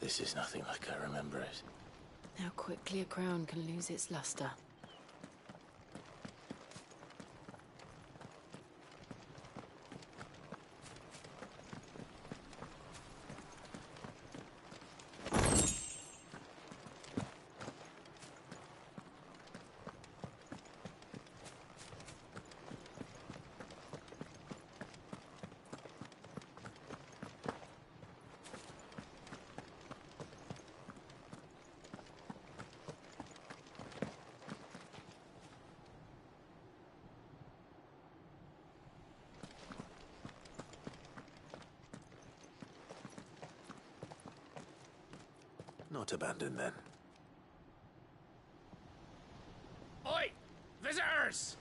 This is nothing like I remember it. How quickly a crown can lose its luster. Not abandoned, then. Oi! Visitors!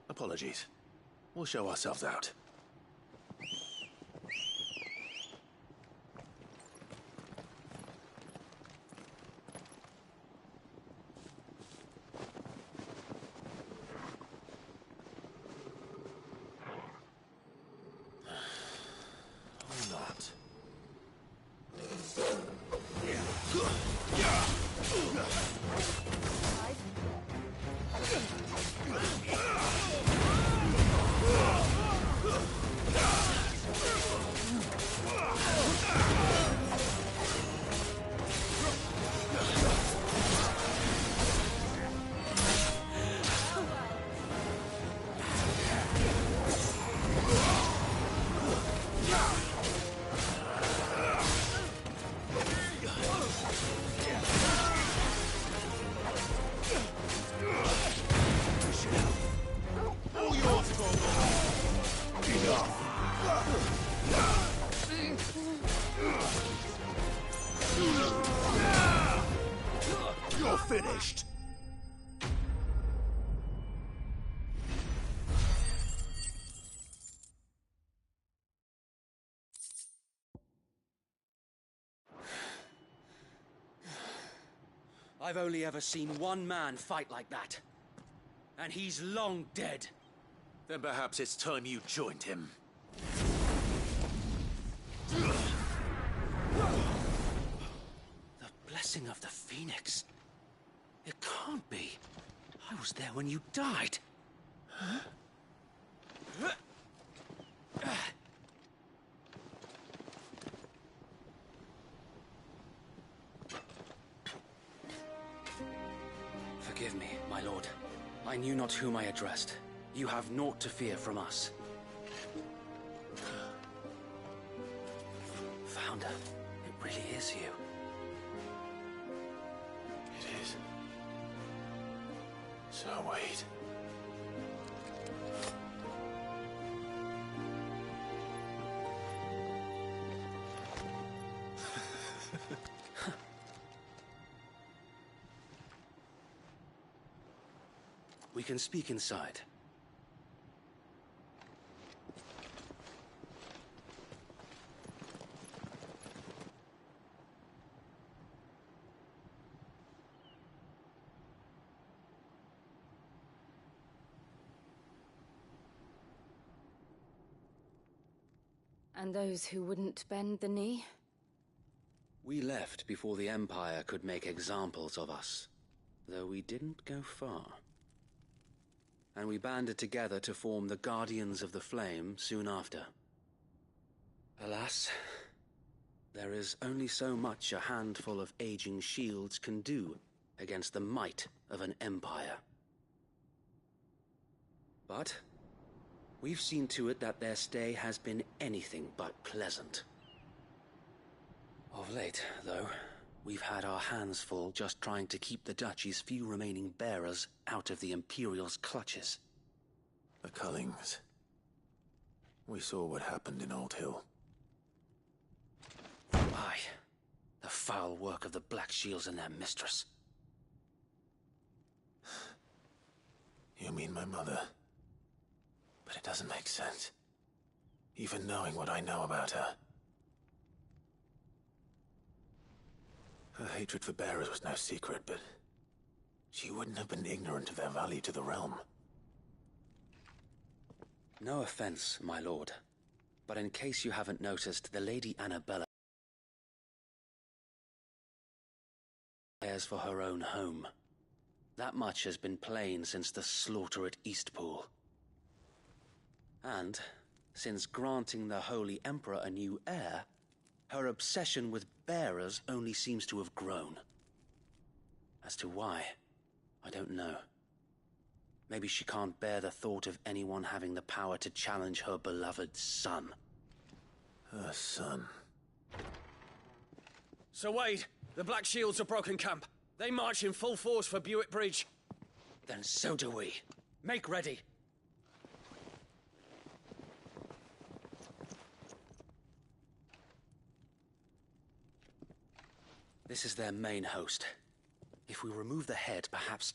Apologies. We'll show ourselves out. You're finished. I've only ever seen one man fight like that. And he's long dead. Then perhaps it's time you joined him. The blessing of the Phoenix. It can't be. I was there when you died. Huh? Forgive me, my lord. I knew not whom I addressed. You have naught to fear from us. Founder, it really is you. It is. So wait. We can speak inside. And those who wouldn't bend the knee? We left before the Empire could make examples of us, though we didn't go far. And we banded together to form the Guardians of the Flame soon after. Alas, there is only so much a handful of aging shields can do against the might of an empire. But we've seen to it that their stay has been anything but pleasant. Of late, though, we've had our hands full just trying to keep the Duchy's few remaining bearers out of the Imperial's clutches. The Cullings. We saw what happened in Old Hill. Aye. The foul work of the Black Shields and their mistress. You mean my mother? But it doesn't make sense. Even knowing what I know about her. Her hatred for bearers was no secret, but she wouldn't have been ignorant of their value to the realm. No offense, my lord, but in case you haven't noticed, the Lady Annabella cares for her own home. That much has been plain since the slaughter at Eastpool. And, since granting the Holy Emperor a new heir, her obsession with bearers only seems to have grown. As to why, I don't know. Maybe she can't bear the thought of anyone having the power to challenge her beloved son. Her son. Sir Wade, the Black Shields have broken camp. They march in full force for Buick Bridge. Then so do we. Make ready. This is their main host. If we remove the head, perhaps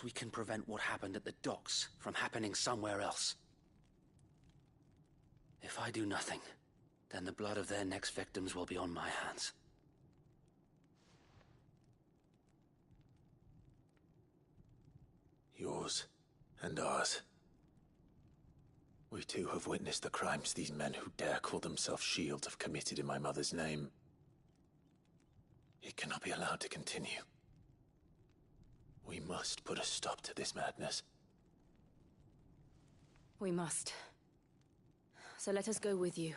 we can prevent what happened at the docks from happening somewhere else. If I do nothing, then the blood of their next victims will be on my hands. Yours and ours. We too have witnessed the crimes these men who dare call themselves shields have committed in my mother's name. It cannot be allowed to continue. We must put a stop to this madness. We must. So let us go with you.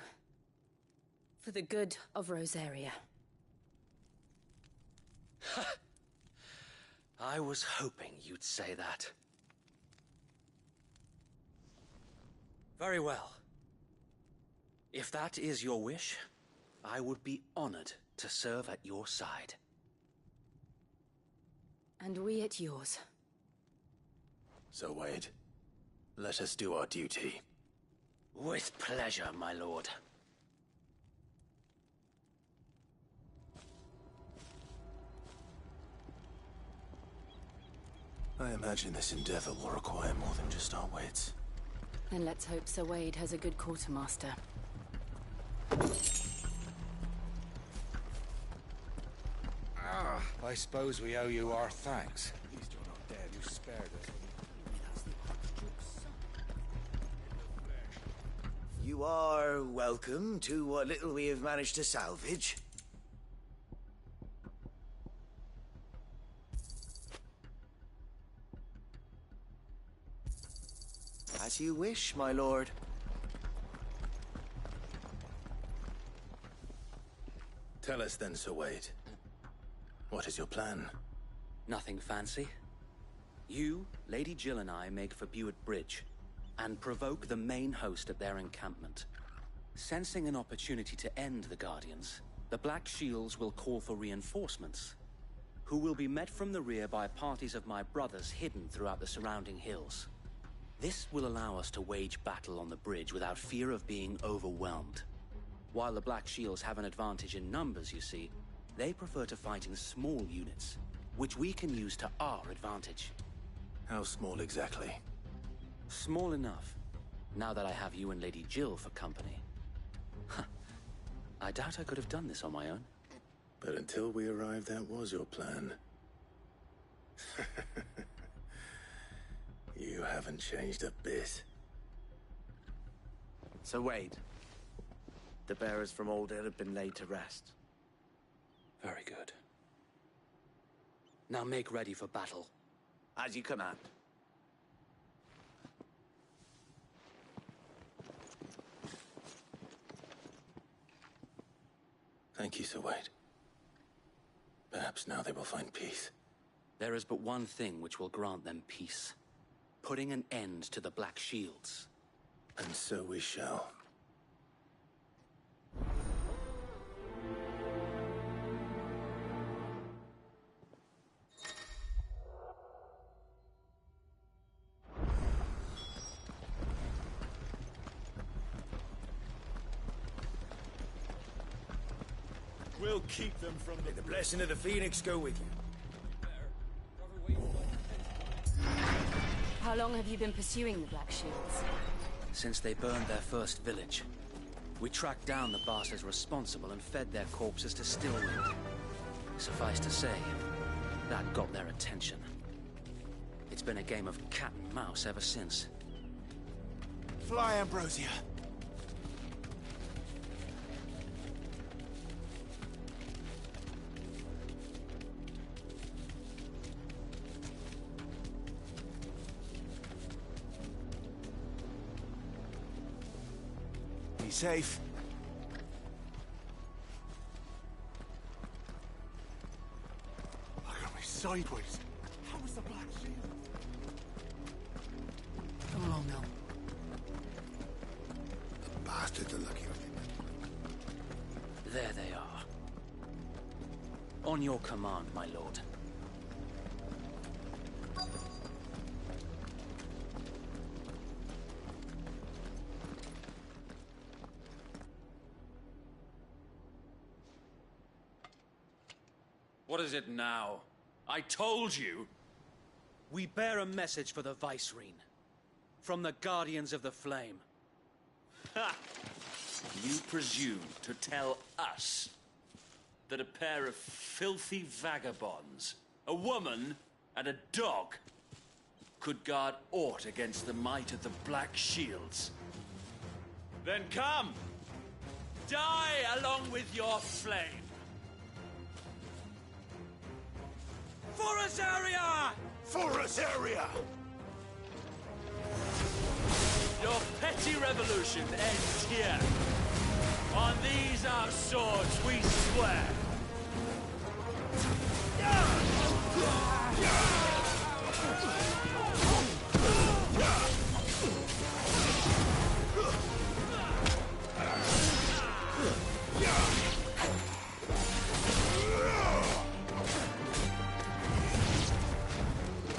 For the good of Rosaria. I was hoping you'd say that. Very well. If that is your wish, I would be honored to serve at your side. And we at yours. So, Wade, let us do our duty. With pleasure, my lord. I imagine this endeavor will require more than just our wits. Then let's hope Sir Wade has a good quartermaster. I suppose we owe you our thanks. At least you're not dead. You spared us. You are welcome to what little we have managed to salvage. As you wish, my lord. Tell us then, Sir Wade. What is your plan? Nothing fancy. You, Lady Jill and I make for Buick Bridge, and provoke the main host at their encampment. Sensing an opportunity to end the Guardians, the Black Shields will call for reinforcements, who will be met from the rear by parties of my brothers hidden throughout the surrounding hills. This will allow us to wage battle on the bridge without fear of being overwhelmed. While the Black Shields have an advantage in numbers, you see, they prefer to fight in small units, which we can use to our advantage. How small exactly? Small enough, now that I have you and Lady Jill for company. I doubt I could have done this on my own. But until we arrived, that was your plan. You haven't changed a bit. So Wade, the bearers from Oldale have been laid to rest. Very good. Now make ready for battle. As you command. Thank you, Sir Wade. Perhaps now they will find peace. There is but one thing which will grant them peace. Putting an end to the Black Shields. And so we shall. We'll keep them from May the blessing of the Phoenix go with you. How long have you been pursuing the Black Shields? Since they burned their first village. We tracked down the bastards responsible and fed their corpses to Stillwind. Suffice to say, that got their attention. It's been a game of cat and mouse ever since. Fly, Ambrosia. Be safe. Look at me sideways. How was the Black Shield? Come along now. The bastards are lucky on you. There they are. On your command, my lord. What is it now? I told you! We bear a message for the Vicereine. From the Guardians of the Flame. Ha! You presume to tell us that a pair of filthy vagabonds, a woman and a dog, could guard aught against the might of the Black Shields? Then come! Die along with your flame! For Azaria! For Azaria! Your petty revolution ends here. On these our swords we swear.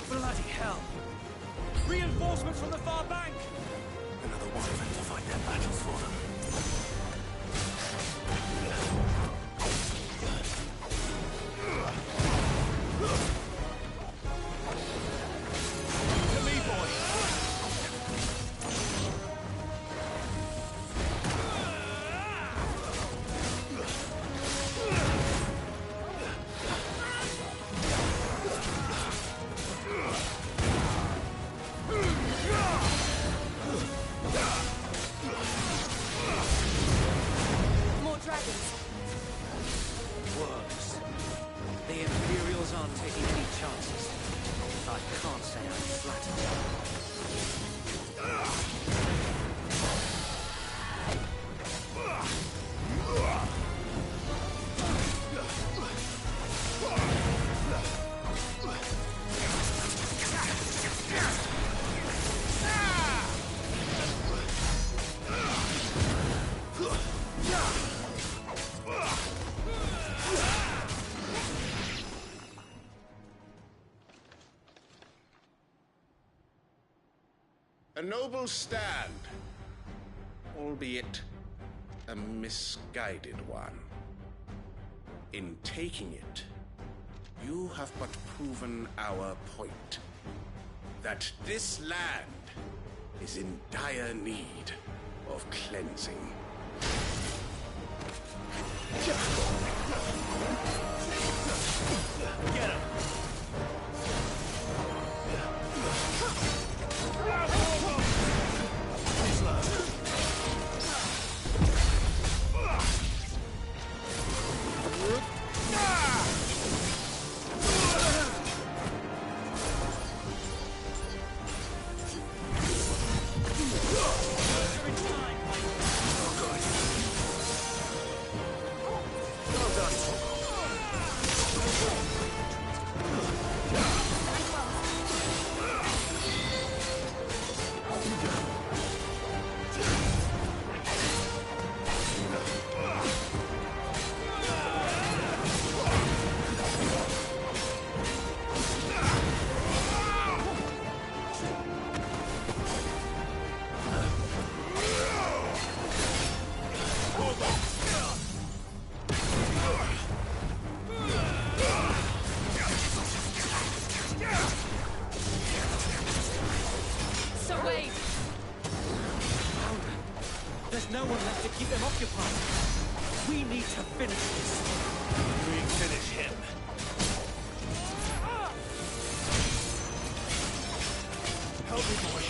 Bloody hell! Reinforcements from the far bank! Another one of them to fight their battles for them. To me, boy! More dragons. Works. The Imperials aren't taking any chances. I can't say I'm flattered. A noble stand, albeit a misguided one. In taking it, you have but proven our point. That this land is in dire need of cleansing. Get him! There's no one left to keep them occupied. We need to finish this. We finish him. Help me, boy.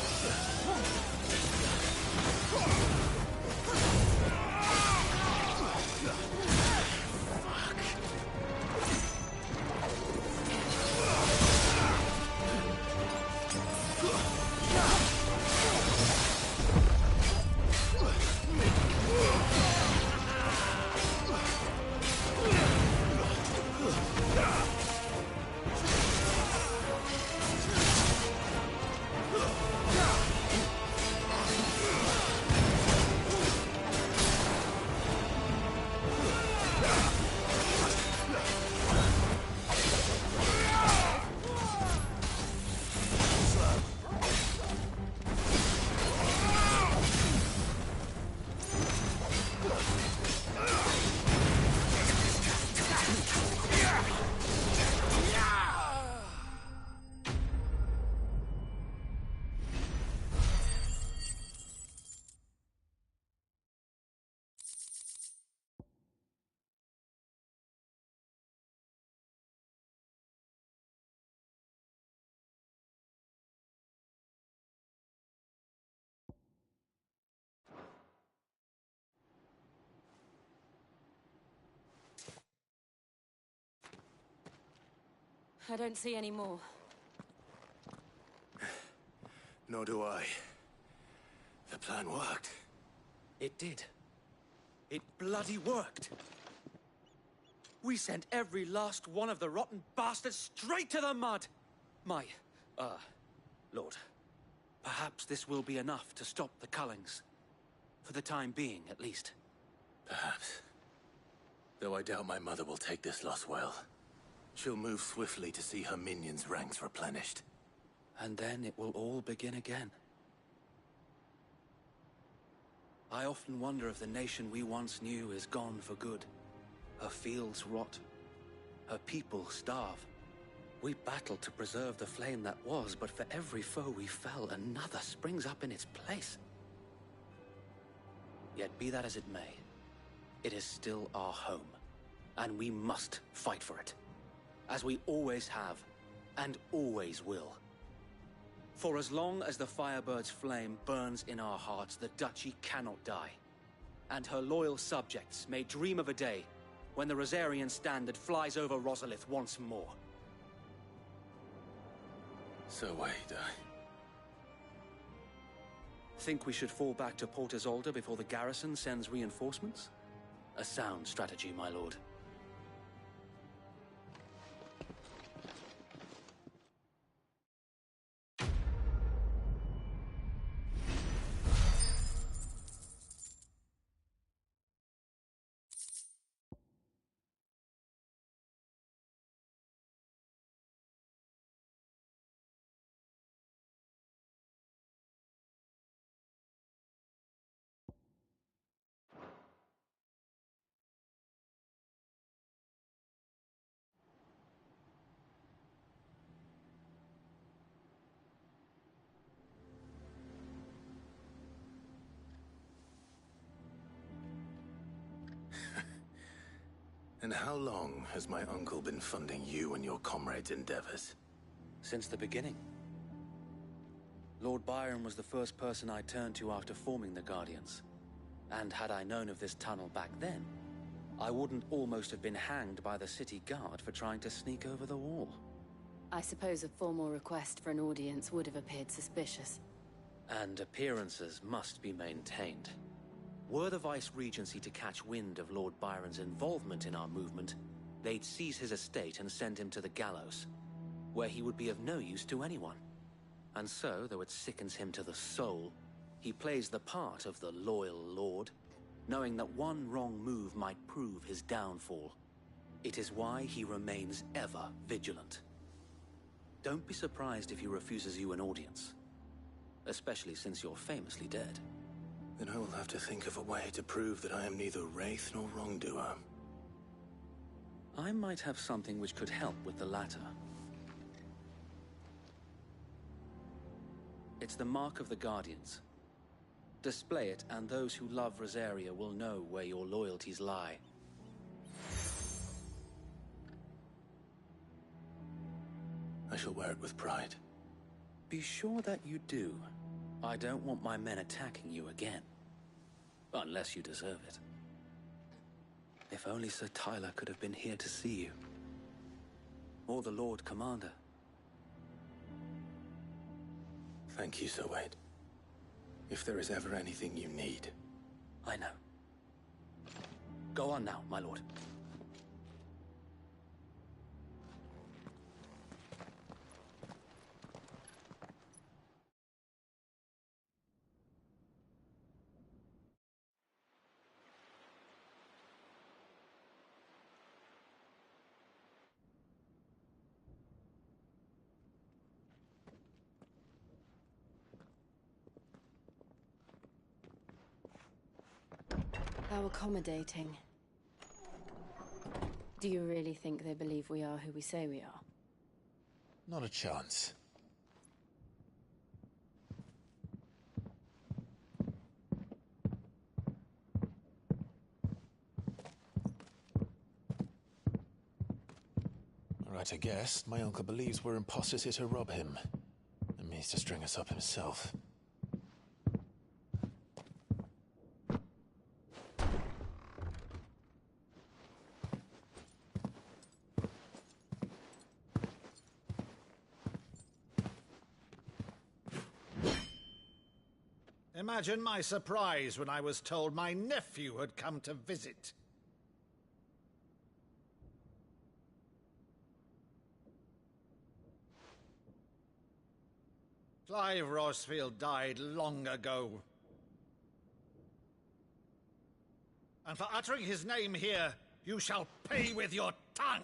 I don't see any more. Nor do I. The plan worked. It did. It bloody worked. We sent every last one of the rotten bastards straight to the mud! Lord, perhaps this will be enough to stop the Cullings. For the time being, at least. Perhaps. Though I doubt my mother will take this loss well. She'll move swiftly to see her minions' ranks replenished. And then it will all begin again. I often wonder if the nation we once knew is gone for good. Her fields rot. Her people starve. We battled to preserve the flame that was, but for every foe we fell, another springs up in its place. Yet be that as it may, it is still our home, and we must fight for it, as we always have, and always will. For as long as the Firebird's flame burns in our hearts, the Duchy cannot die, and her loyal subjects may dream of a day when the Rosarian standard flies over Rosalith once more. So wait, Think we should fall back to Port Isolde before the garrison sends reinforcements? A sound strategy, my lord. And how long has my uncle been funding you and your comrades' endeavors? Since the beginning. Lord Byron was the first person I turned to after forming the Guardians. And had I known of this tunnel back then, I wouldn't almost have been hanged by the city guard for trying to sneak over the wall. I suppose a formal request for an audience would have appeared suspicious. And appearances must be maintained. Were the Vice-Regency to catch wind of Lord Byron's involvement in our movement, they'd seize his estate and send him to the gallows, where he would be of no use to anyone. And so, though it sickens him to the soul, he plays the part of the loyal lord, knowing that one wrong move might prove his downfall. It is why he remains ever vigilant. Don't be surprised if he refuses you an audience, especially since you're famously dead. Then I will have to think of a way to prove that I am neither wraith nor wrongdoer. I might have something which could help with the latter. It's the mark of the Guardians. Display it, and those who love Rosaria will know where your loyalties lie. I shall wear it with pride. Be sure that you do. I don't want my men attacking you again. Unless you deserve it. If only Sir Tyler could have been here to see you. Or the Lord Commander. Thank you, Sir Wade. If there is ever anything you need. I know. Go on now, my lord. How accommodating. Do you really think they believe we are who we say we are? Not a chance. Right, I guess. My uncle believes we're imposters here to rob him. And means to string us up himself. Imagine my surprise when I was told my nephew had come to visit. Clive Rosfield died long ago. And for uttering his name here, you shall pay with your tongue!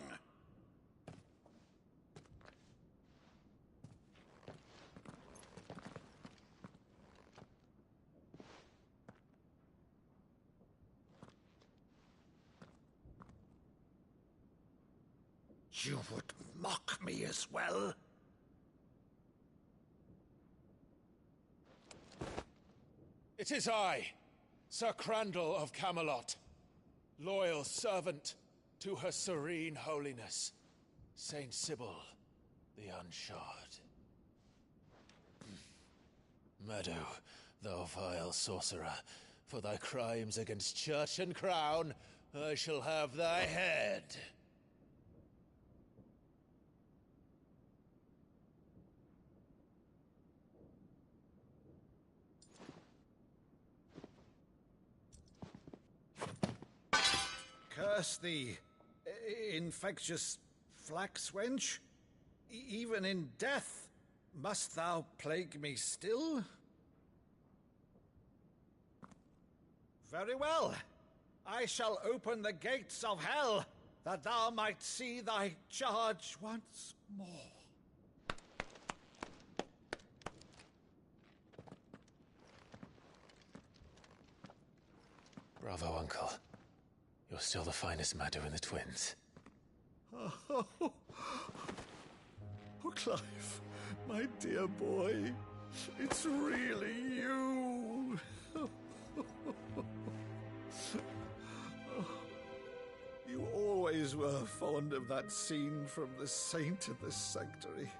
You would mock me as well? It is I, Sir Crandall of Camelot, loyal servant to Her Serene Holiness, Saint Sybil the Unshod. Meadow, thou vile sorcerer, for thy crimes against church and crown, I shall have thy head. Curse thee, infectious flax wench. Even in death, must thou plague me still? Very well. I shall open the gates of hell, that thou might see thy charge once more. Bravo, Uncle. You're still the finest Maddo in the twins. Oh, Clive, my dear boy, it's really you. You always were fond of that scene from The Saint of the Sanctuary.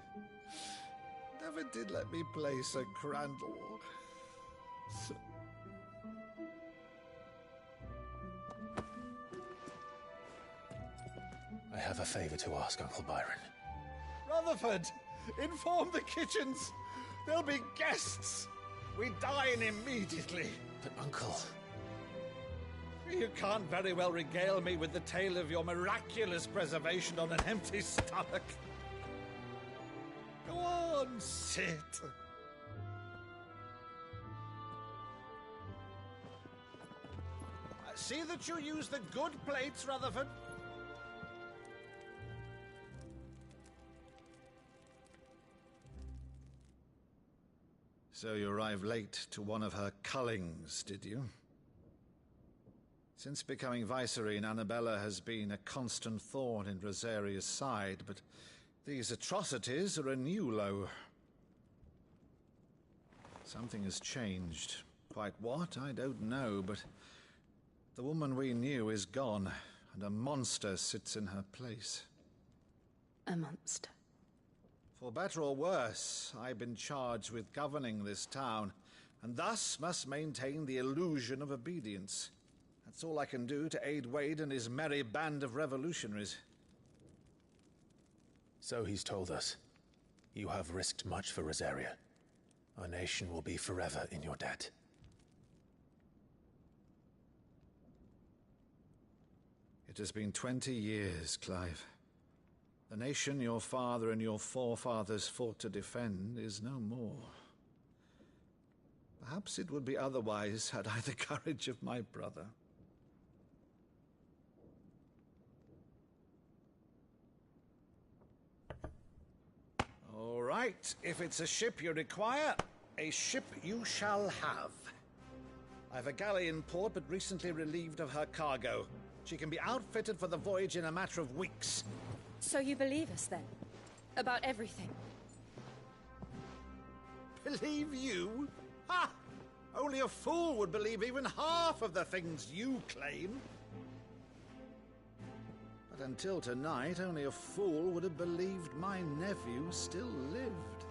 Never did let me play Sir Crandall. I have a favor to ask, Uncle Byron. Rutherford, inform the kitchens. There'll be guests. We dine immediately. But, Uncle... You can't very well regale me with the tale of your miraculous preservation on an empty stomach. Go on, sit. See that you use the good plates, Rutherford. So you arrived late to one of her cullings, did you? Since becoming Vicereine, Annabella has been a constant thorn in Rosaria's side, but these atrocities are a new low. Something has changed. Quite what, I don't know, but the woman we knew is gone, and a monster sits in her place. A monster? For better or worse, I've been charged with governing this town, and thus must maintain the illusion of obedience. That's all I can do to aid Wade and his merry band of revolutionaries. So he's told us. You have risked much for Rosaria. Our nation will be forever in your debt. It has been 20 years, Clive. The nation your father and your forefathers fought to defend is no more. Perhaps it would be otherwise had I the courage of my brother. All right, if it's a ship you require, a ship you shall have. I've a galley in port, but recently relieved of her cargo. She can be outfitted for the voyage in a matter of weeks. So you believe us, then? About everything? Believe you? Ha! Only a fool would believe even half of the things you claim. But until tonight, only a fool would have believed my nephew still lived.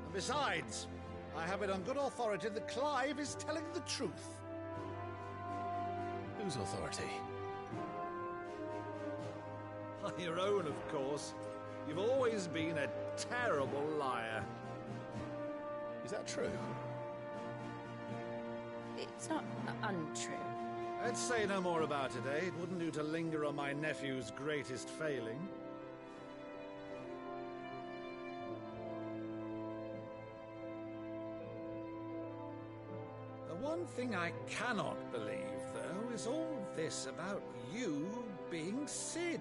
And besides, I have it on good authority that Clive is telling the truth. Whose authority? Your own, of course. You've always been a terrible liar. Is that true? It's not untrue. Let's say no more about it, eh? It wouldn't do to linger on my nephew's greatest failing. The one thing I cannot believe, though, is all this about you being Sid.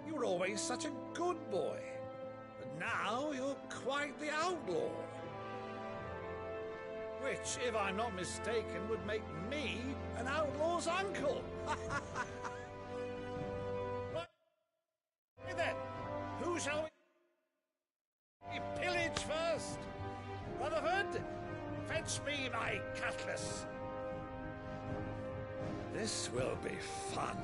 You were always such a good boy, but now you're quite the outlaw. Which, if I'm not mistaken, would make me an outlaw's uncle. Right then, who shall we pillage first? Rutherford, fetch me my cutlass. This will be fun.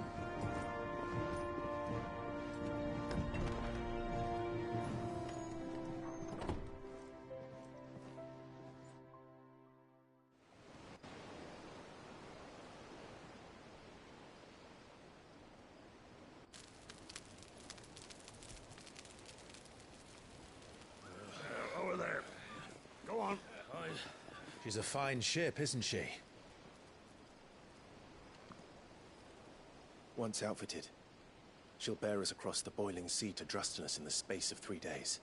She's a fine ship, isn't she? Once outfitted, she'll bear us across the boiling sea to Drustinus in the space of 3 days.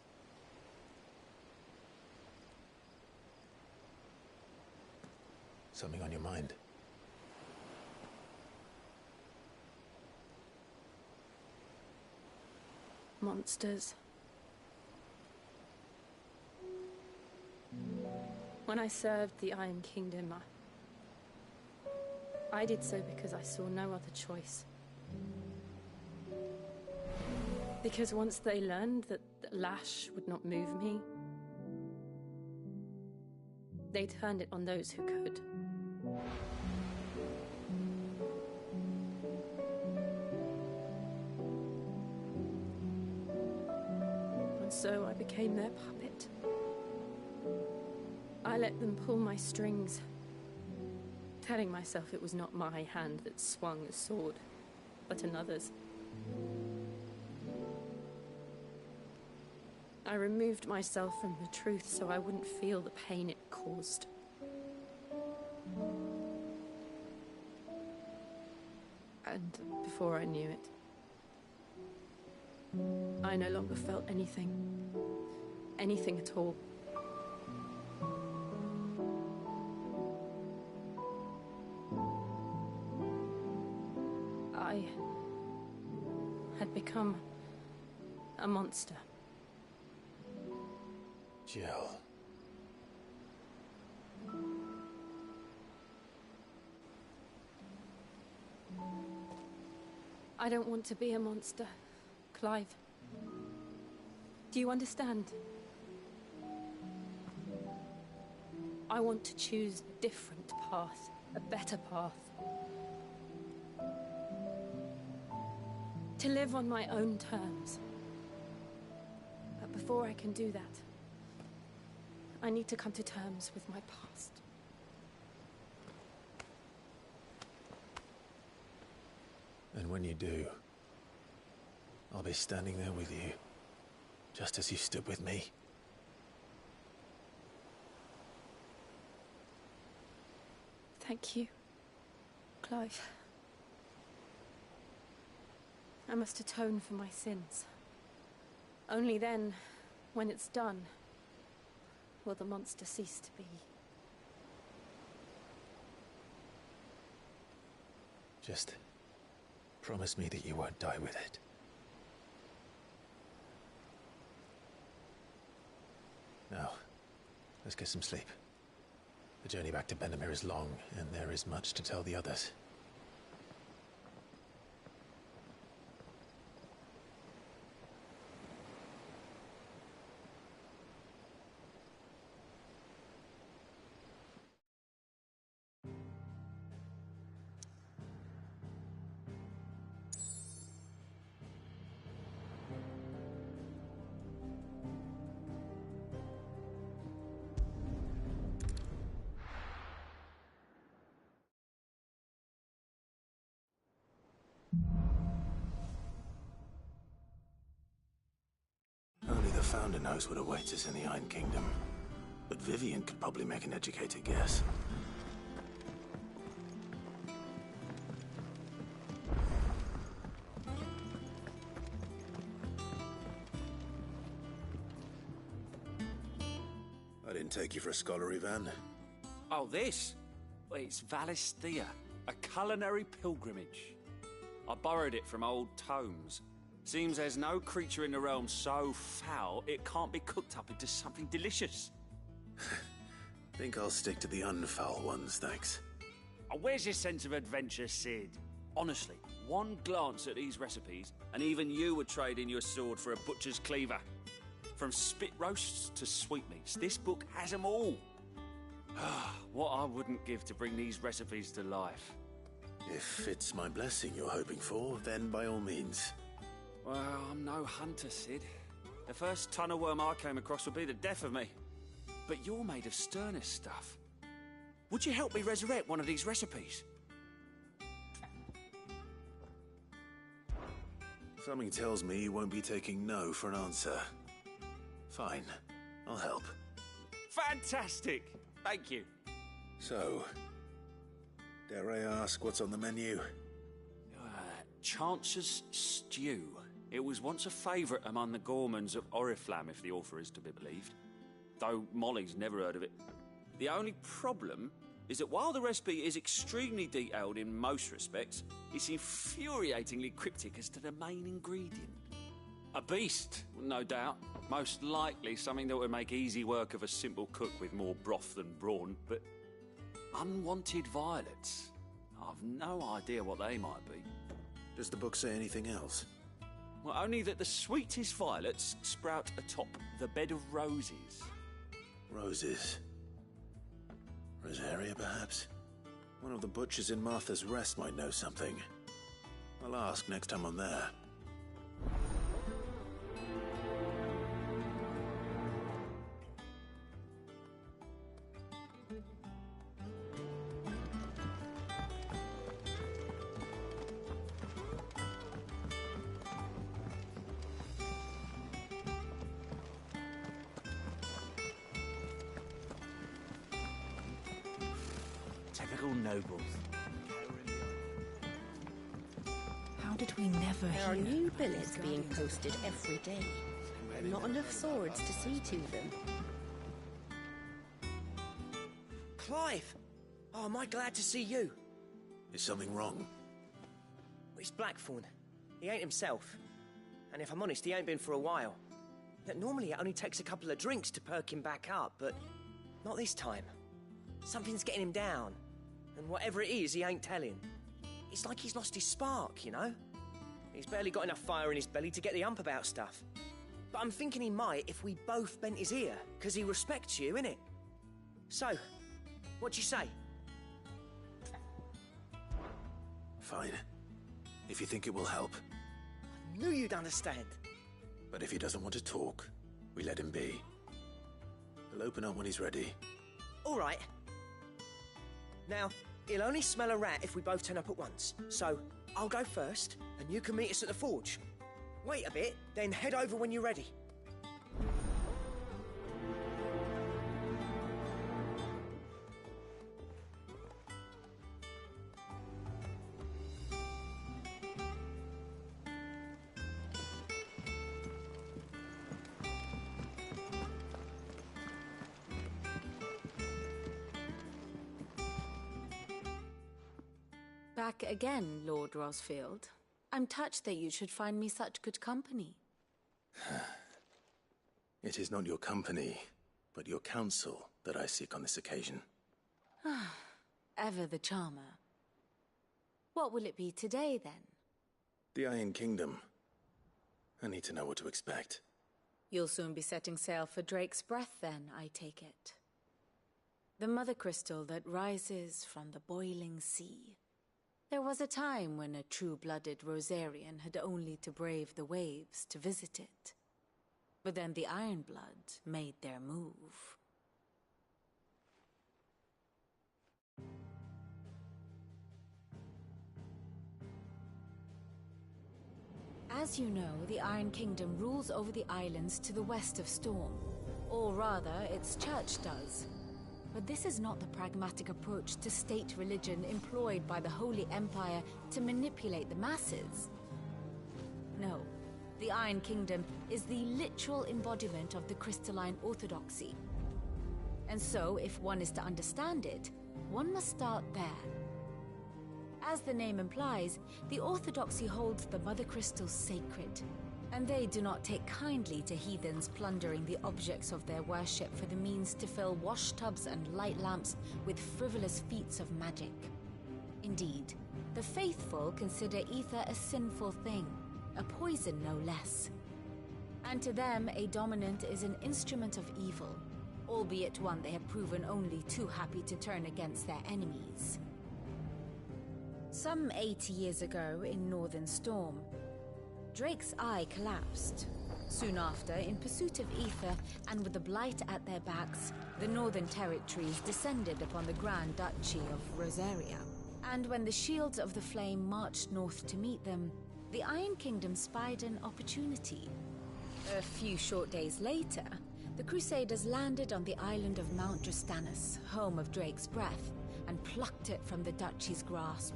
Something on your mind? Monsters. When I served the Iron Kingdom, I did so because I saw no other choice. Because once they learned that Lash would not move me, they turned it on those who could. And so I became their puppet. I let them pull my strings, telling myself it was not my hand that swung a sword, but another's. I removed myself from the truth so I wouldn't feel the pain it caused. And before I knew it, I no longer felt anything. Anything at all. I had become a monster. Jill. I don't want to be a monster, Clive. Do you understand? I want to choose a different path, a better path. To live on my own terms. But before I can do that, I need to come to terms with my past. And when you do, I'll be standing there with you, just as you stood with me. Thank you, Clive. I must atone for my sins. Only then, when it's done, will the monster cease to be. Just promise me that you won't die with it. Now, let's get some sleep. The journey back to Benamir is long, and there is much to tell the others. Only the Founder knows what awaits us in the Iron Kingdom. But Vivian could probably make an educated guess. take you for a scholarly van. Oh, this? Well, it's Valisthea, a culinary pilgrimage. I borrowed it from old tomes. Seems there's no creature in the realm so foul it can't be cooked up into something delicious. Think I'll stick to the unfoul ones, thanks. Oh, where's your sense of adventure, Sid? Honestly, one glance at these recipes, and even you would trade in your sword for a butcher's cleaver. From spit roasts to sweetmeats, this book has them all. What I wouldn't give to bring these recipes to life. If it's my blessing you're hoping for, then by all means. Well, I'm no hunter, Sid. The first ton of worm I came across would be the death of me. But you're made of sterner stuff. Would you help me resurrect one of these recipes? Something tells me you won't be taking no for an answer. Fine, I'll help. Fantastic! Thank you. So, dare I ask what's on the menu? Chance's Stew. It was once a favourite among the gourmands of Oriflamme, if the author is to be believed. Though Molly's never heard of it. The only problem is that while the recipe is extremely detailed in most respects, it's infuriatingly cryptic as to the main ingredient. A beast, no doubt. Most likely something that would make easy work of a simple cook with more broth than brawn, but unwanted violets. I've no idea what they might be. Does the book say anything else? Well, only that the sweetest violets sprout atop the bed of roses. Roses. Rosaria, perhaps? One of the butchers in Martha's Rest might know something. I'll ask next time I'm there. Typical nobles. How did we never There are hear? new billets being posted every day. Not enough swords to see to them. Clive! Oh, am I glad to see you? Is something wrong? It's Blackthorn. He ain't himself. And if I'm honest, he ain't been for a while. Yet normally it only takes a couple of drinks to perk him back up, but not this time. Something's getting him down. And whatever it is, he ain't telling. It's like he's lost his spark, you know? He's barely got enough fire in his belly to get the ump about stuff. But I'm thinking he might if we both bent his ear, because he respects you, innit? So, what you say? Fine. If you think it will help. I knew you'd understand. But if he doesn't want to talk, we let him be. He'll open up when he's ready. All right. Now, he'll only smell a rat if we both turn up at once. So, I'll go first, and you can meet us at the forge. Wait a bit, then head over when you're ready. Back again, Lord Rosfield. I'm touched that you should find me such good company. It is not your company, but your counsel that I seek on this occasion. Ever the charmer. What will it be today, then? The Iron Kingdom. I need to know what to expect. You'll soon be setting sail for Drake's Breath, then, I take it. The mother crystal that rises from the boiling sea. There was a time when a true-blooded Rosarian had only to brave the waves to visit it. But then the Ironblood made their move. As you know, the Iron Kingdom rules over the islands to the west of Storm. Or rather, its church does. But this is not the pragmatic approach to state religion employed by the Holy Empire to manipulate the masses. No, the Iron Kingdom is the literal embodiment of the crystalline orthodoxy. And so, if one is to understand it, one must start there. As the name implies, the Orthodoxy holds the Mother Crystals sacred, and they do not take kindly to heathens plundering the objects of their worship for the means to fill washtubs and light lamps with frivolous feats of magic. Indeed, the faithful consider ether a sinful thing, a poison no less. And to them, a dominant is an instrument of evil, albeit one they have proven only too happy to turn against their enemies. Some 80 years ago, in Northern Storm, Drake's eye collapsed. Soon after, in pursuit of ether and with the Blight at their backs, the Northern Territories descended upon the Grand Duchy of Rosaria. And when the Shields of the Flame marched north to meet them, the Iron Kingdom spied an opportunity. A few short days later, the Crusaders landed on the island of Mount Drastanus, home of Drake's breath, and plucked it from the Duchy's grasp.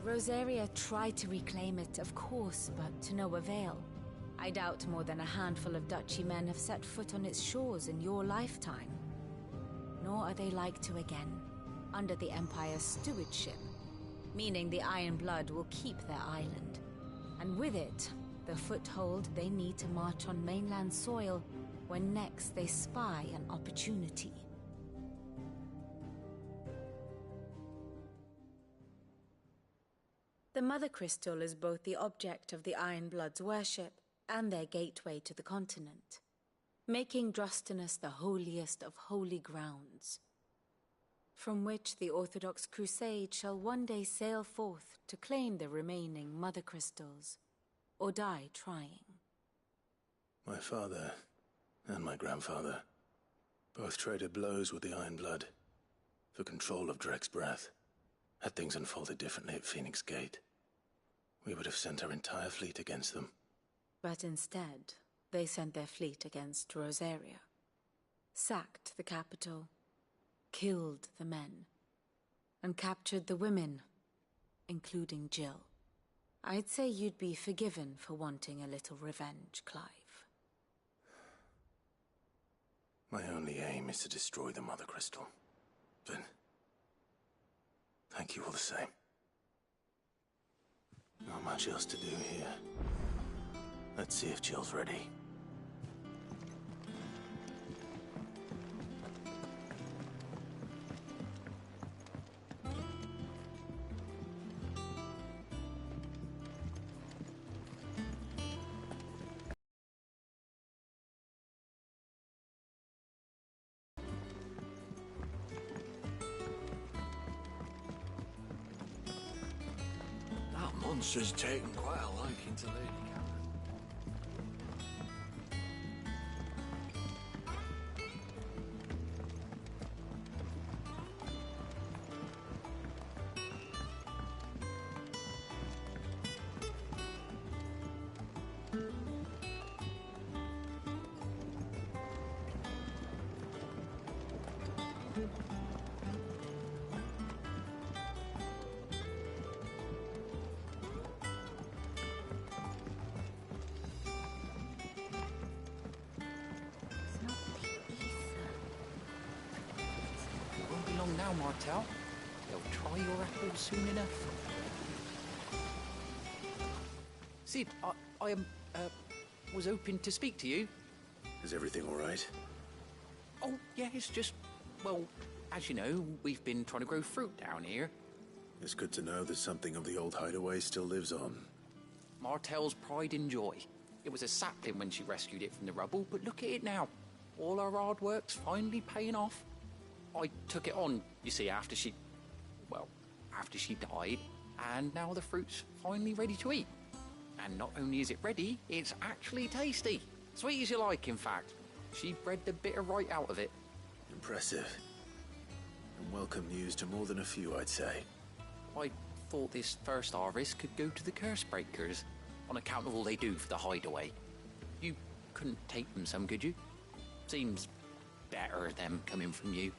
Rosaria tried to reclaim it, of course, but to no avail. I doubt more than a handful of Duchy men have set foot on its shores in your lifetime. Nor are they like to again, under the Empire's stewardship, meaning the Iron Blood will keep their island, and with it, the foothold they need to march on mainland soil when next they spy an opportunity. The Mother Crystal is both the object of the Iron Blood's worship and their gateway to the continent, making Drastanus the holiest of holy grounds, from which the Orthodox Crusade shall one day sail forth to claim the remaining Mother Crystals, or die trying. My father and my grandfather both traded blows with the Iron Blood for control of Drake's breath. Had things unfolded differently at Phoenix Gate, we would have sent our entire fleet against them. But instead, they sent their fleet against Rosaria, sacked the capital, killed the men, and captured the women, including Jill. I'd say you'd be forgiven for wanting a little revenge, Clive. My only aim is to destroy the Mother Crystal. But thank you all the same. Not much else to do here. Let's see if Jill's ready. Monster's taken quite a liking to Lady Catherine. Now, Martel. They'll try your apples soon enough. Sid, I was hoping to speak to you. Is everything all right? Oh, yeah, it's just, well, as you know, we've been trying to grow fruit down here. It's good to know that something of the old hideaway still lives on. Martel's pride and joy. It was a sapling when she rescued it from the rubble, but look at it now. All our hard work's finally paying off. I took it on, you see, after she died, and now the fruit's finally ready to eat. And not only is it ready, it's actually tasty. Sweet as you like, in fact. She bred the bitter right out of it. Impressive. And welcome news to more than a few, I'd say. I thought this first harvest could go to the curse breakers, on account of all they do for the hideaway. You couldn't take them some, could you? Seems better them coming from you.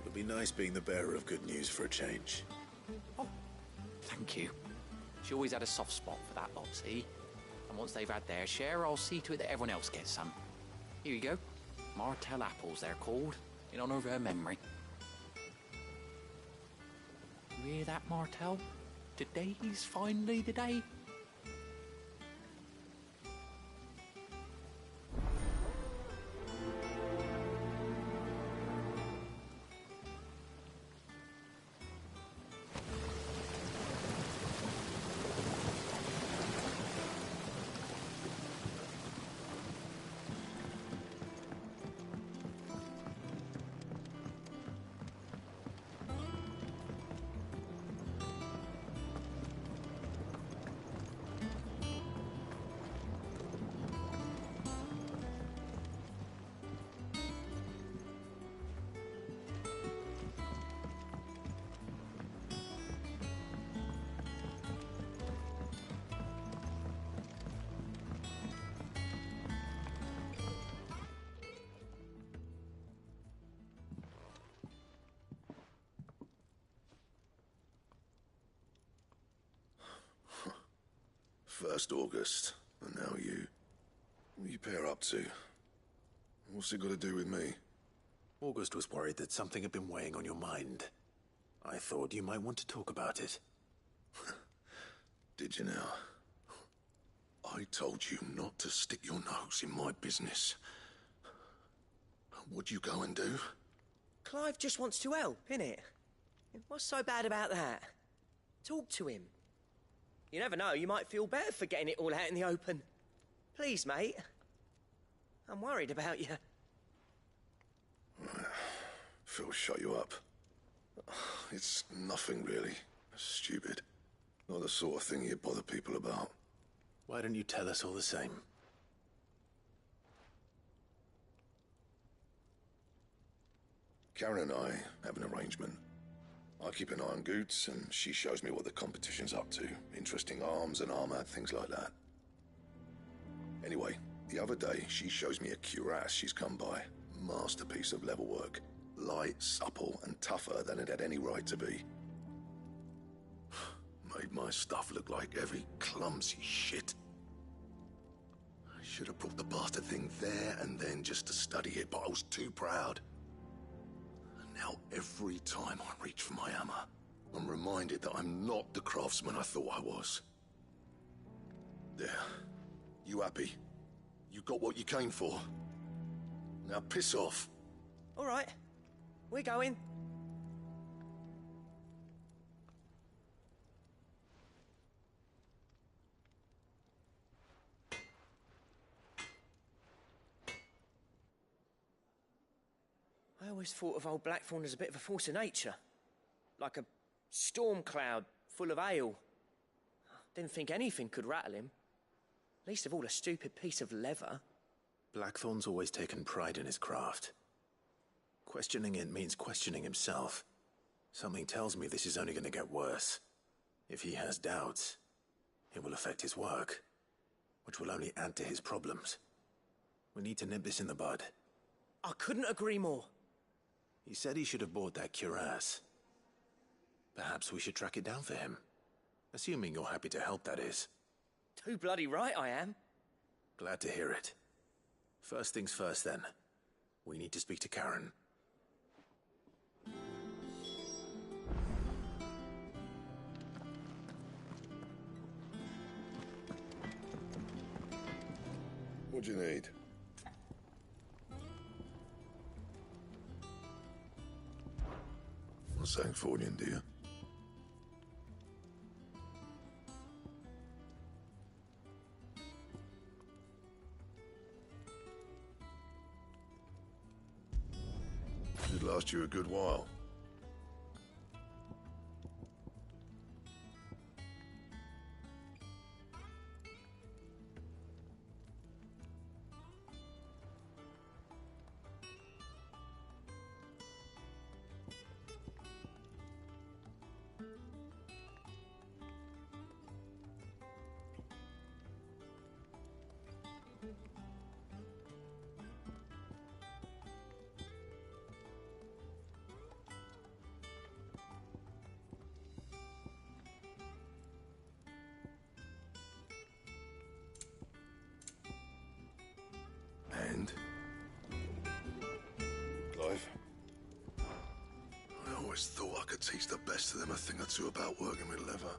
It'll be nice being the bearer of good news for a change. Oh, thank you. She always had a soft spot for that lot, see? And once they've had their share, I'll see to it that everyone else gets some. Here you go. Martell apples, they're called, in honor of her memory. You hear that, Martell? Today's finally the day. First August, and now you. What are you pair up to? What's it got to do with me? August was worried that something had been weighing on your mind. I thought you might want to talk about it. Did you now? I told you not to stick your nose in my business. What'd you go and do? Clive just wants to help, innit? What's so bad about that? Talk to him. You never know, you might feel better for getting it all out in the open. Please, mate. I'm worried about you. Phil, shut you up. It's nothing really. Stupid. Not the sort of thing you bother people about. Why don't you tell us all the same? Karen and I have an arrangement. I keep an eye on Goots, and she shows me what the competition's up to. Interesting arms and armor, things like that. Anyway, the other day, she shows me a cuirass she's come by. Masterpiece of level work. Light, supple, and tougher than it had any right to be. Made my stuff look like heavy, clumsy shit. I should have brought the bastard thing there and then just to study it, but I was too proud. Now, every time I reach for my hammer, I'm reminded that I'm not the craftsman I thought I was. There. You happy? You got what you came for. Now piss off. All right. We're going. I always thought of old Blackthorn as a bit of a force of nature. Like a storm cloud full of hail. Didn't think anything could rattle him. Least of all a stupid piece of leather. Blackthorn's always taken pride in his craft. Questioning it means questioning himself. Something tells me this is only going to get worse. If he has doubts, it will affect his work, which will only add to his problems. We need to nip this in the bud. I couldn't agree more. He said he should have bought that cuirass. Perhaps we should track it down for him. Assuming you're happy to help, that is. Too bloody right I am. Glad to hear it. First things first, then. We need to speak to Karen. What do you need? Not Sancfordian, do you? Should last you a good while. always thought I could teach the best of them a thing or two about working with leather.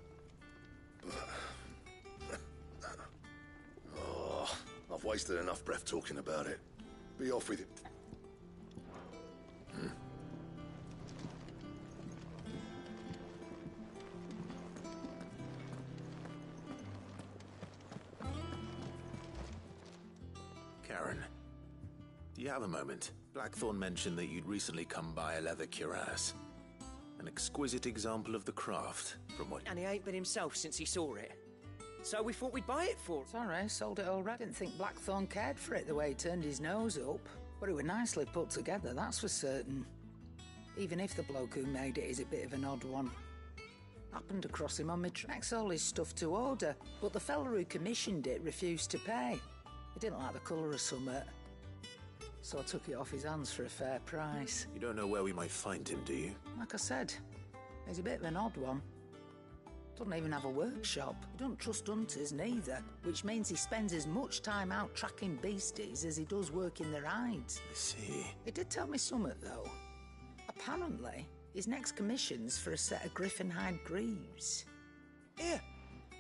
But... oh, I've wasted enough breath talking about it. Be off with it. Karen, do you have a moment? Blackthorn mentioned that you'd recently come by a leather cuirass. An exquisite example of the craft, from what... And he ain't been himself since he saw it. So we thought we'd buy it for... Sorry, sold it already. Didn't think Blackthorn cared for it the way he turned his nose up. But it was nicely put together, that's for certain. Even if the bloke who made it is a bit of an odd one. Happened across him on my tracks, all his stuff to order. But the fella who commissioned it refused to pay. He didn't like the colour of summit. So I took it off his hands for a fair price. You don't know where we might find him, do you? Like I said, he's a bit of an odd one. Doesn't even have a workshop. He doesn't trust hunters neither, which means he spends as much time out tracking beasties as he does working their hides. I see. He did tell me summit, though. Apparently, his next commission's for a set of griffin hide greaves. Here,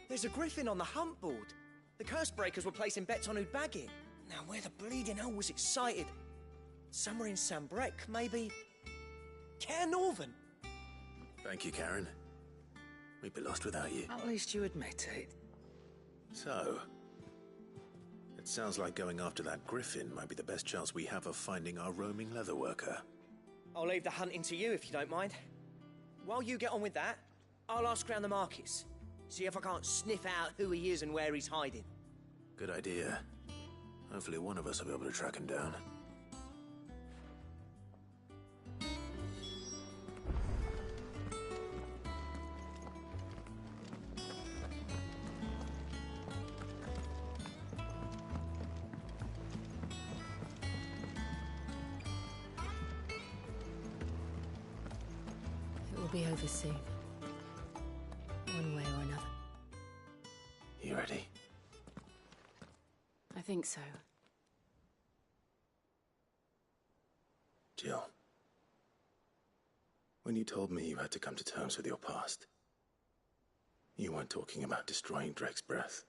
there's a griffin on the hunt board. The curse breakers were placing bets on who'd bag it. Now, where the bleeding hell was it sighted? Somewhere in Sambrec, maybe... Care Northern? Thank you, Karen. We'd be lost without you. At least you admit it. So... it sounds like going after that griffin might be the best chance we have of finding our roaming leather worker. I'll leave the hunting to you, if you don't mind. While you get on with that, I'll ask round the markets. See if I can't sniff out who he is and where he's hiding. Good idea. Hopefully one of us will be able to track him down. It will be over soon. One way or another. You ready? I think so. Jill. When you told me you had to come to terms with your past, you weren't talking about destroying Drake's breath,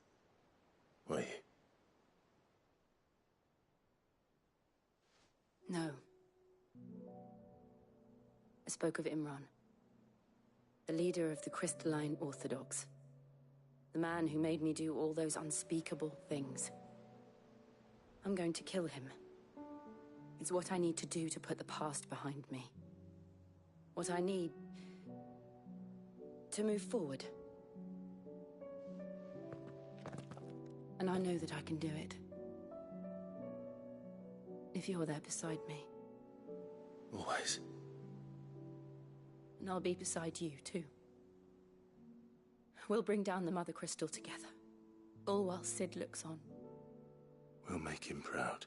were you? No. I spoke of Imran, the leader of the Crystalline Orthodox. The man who made me do all those unspeakable things. I'm going to kill him. It's what I need to do to put the past behind me. What I need to move forward. And I know that I can do it. If you're there beside me. Always. And I'll be beside you, too. We'll bring down the Mother Crystal together. All while Sid looks on. We'll make him proud.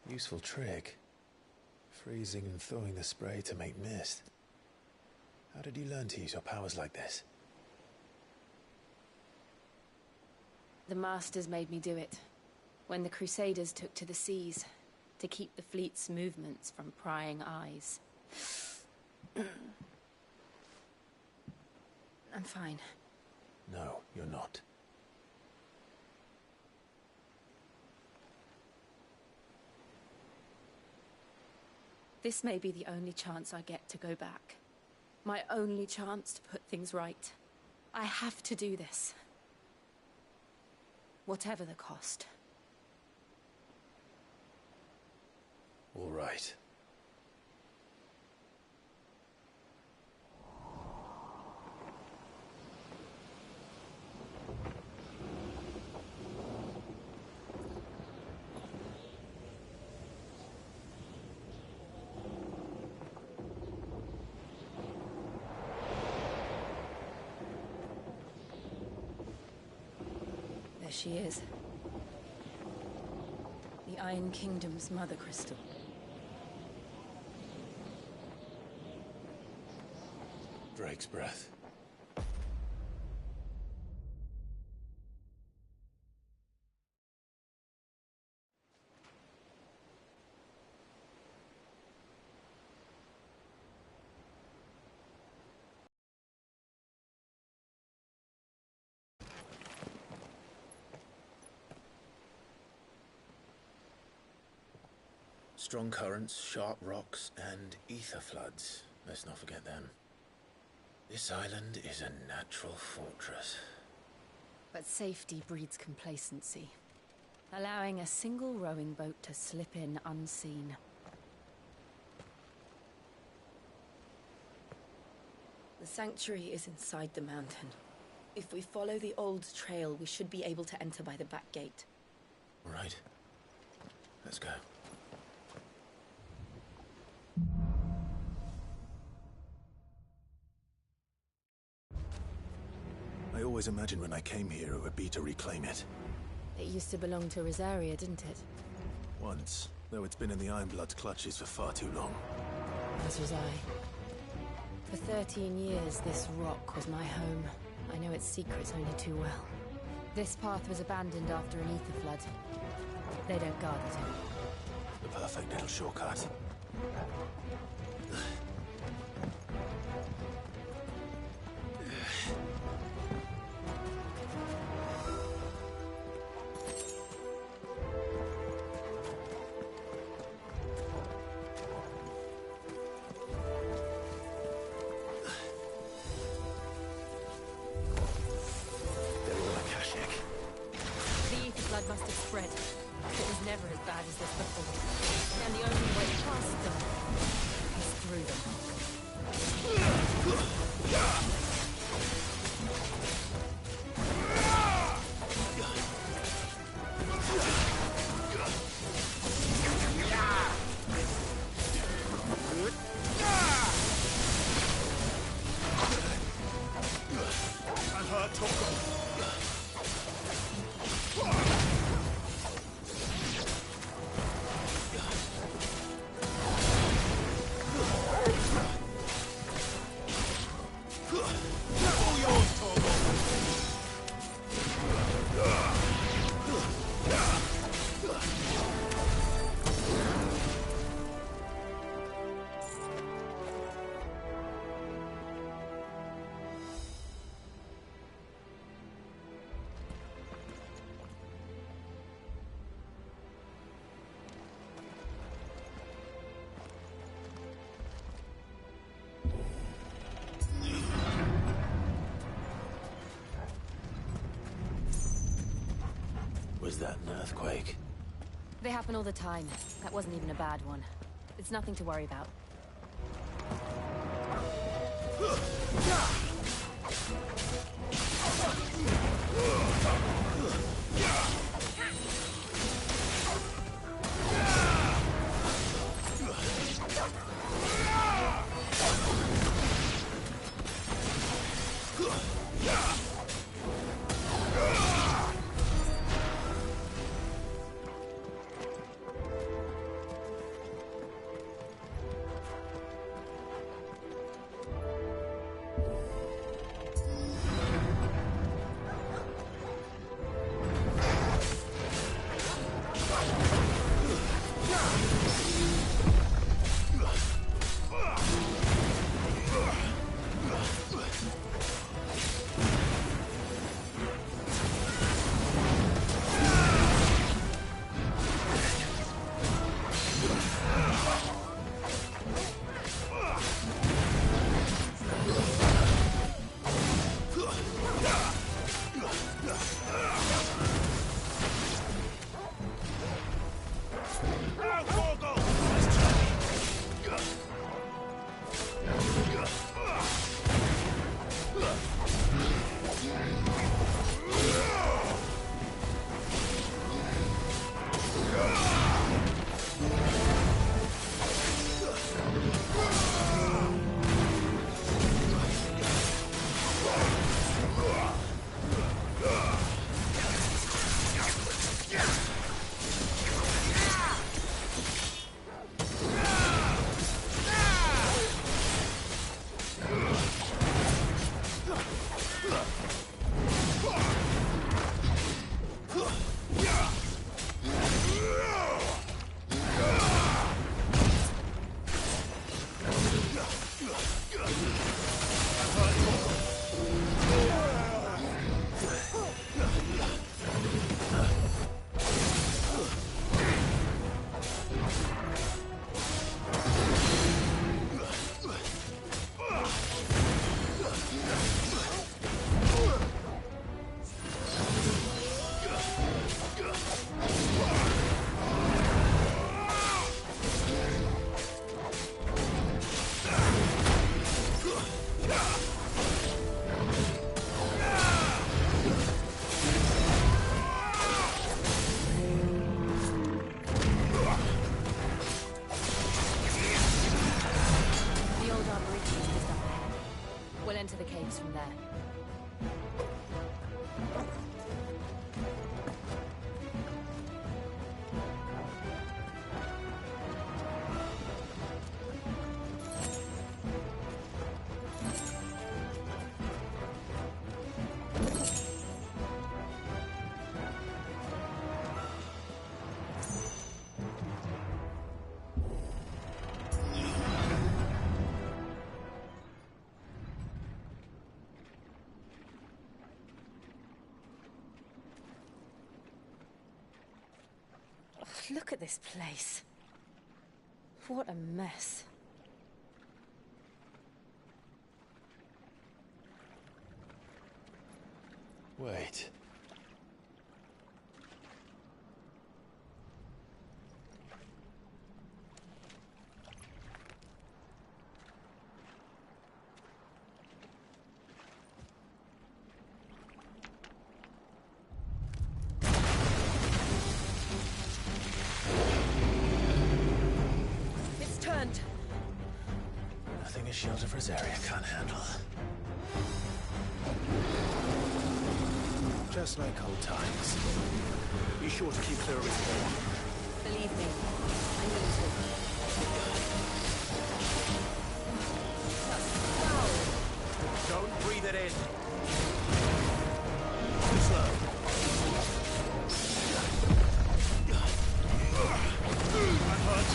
Useful trick. Freezing and thawing the spray to make mist. How did you learn to use your powers like this? The Masters made me do it. When the Crusaders took to the seas, to keep the fleet's movements from prying eyes. I'm fine. No, you're not. This may be the only chance I get to go back. My only chance to put things right. I have to do this. Whatever the cost. All right. There she is. The Iron Kingdom's Mother Crystal. Drake's breath. Strong currents, sharp rocks, and ether floods. Let's not forget them. This island is a natural fortress. But safety breeds complacency, allowing a single rowing boat to slip in unseen. The sanctuary is inside the mountain. If we follow the old trail, we should be able to enter by the back gate. All right. Let's go. I always imagined when I came here it would be to reclaim it. It used to belong to Rosaria, didn't it? Once, though it's been in the Ironblood's clutches for far too long. As was I. For 13 years, this rock was my home. I know its secrets only too well. This path was abandoned after an ether flood. They don't guard it anymore. The perfect little shortcut. Must have spread. It was never as bad as this before. And the only way past them is through them. And her token. Was that an earthquake? They happen all the time. That wasn't even a bad one. It's nothing to worry about. We'll enter the caves from there. Look at this place. What a mess. Wait. It's turned. Nothing a shield of Rosaria can't handle. Just like old times. Be sure to keep clear of his spawn. Believe me, I need to. Don't breathe it in. Too slow. That hurts.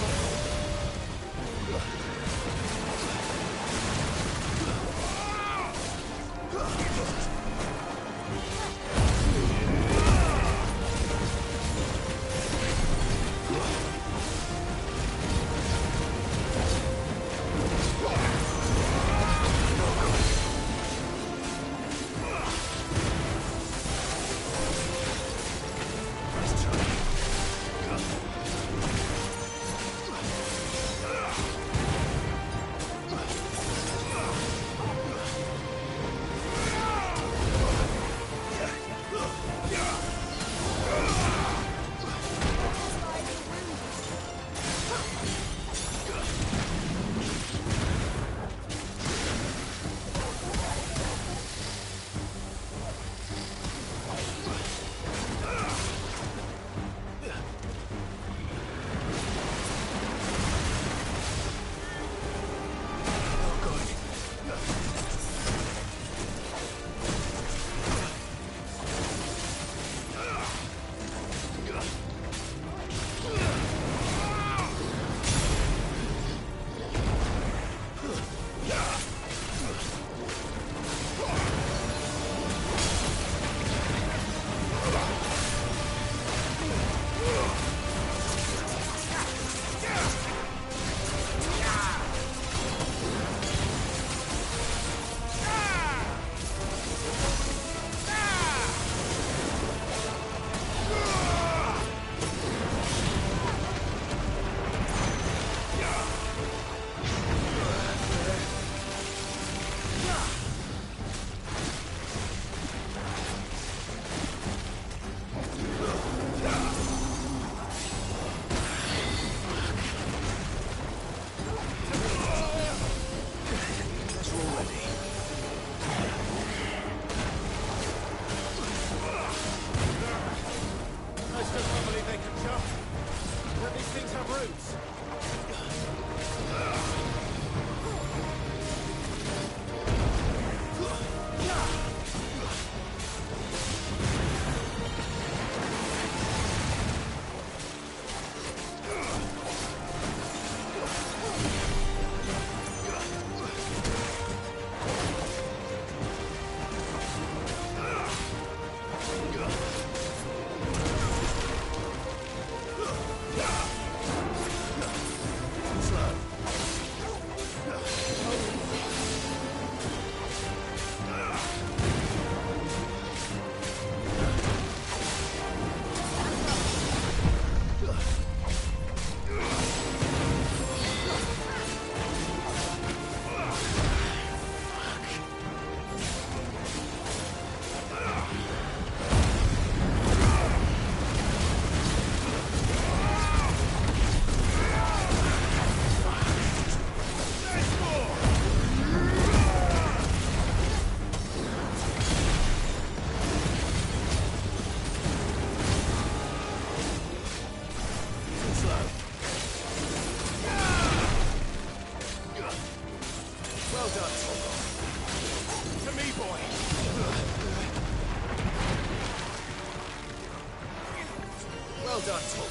done, Togo.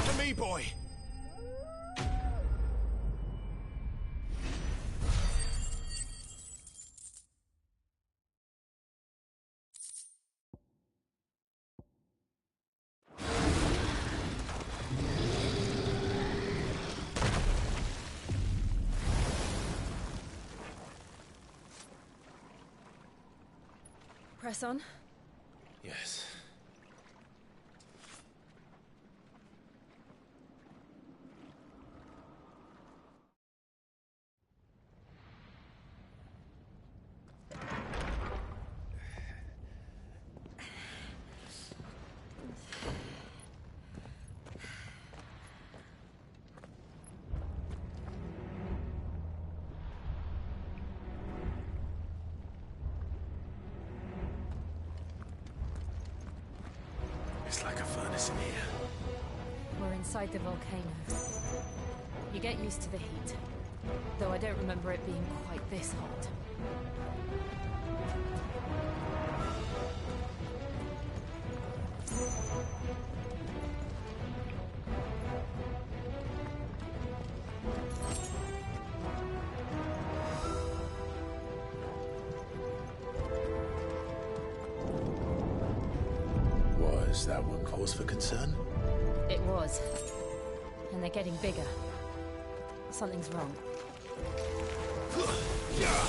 To me, boy. Press on. Yes. It's like a furnace in here. We're inside the volcano. You get used to the heat. Though I don't remember it being quite this hot. Was that one cause for concern? It was. And they're getting bigger. Something's wrong. Yeah.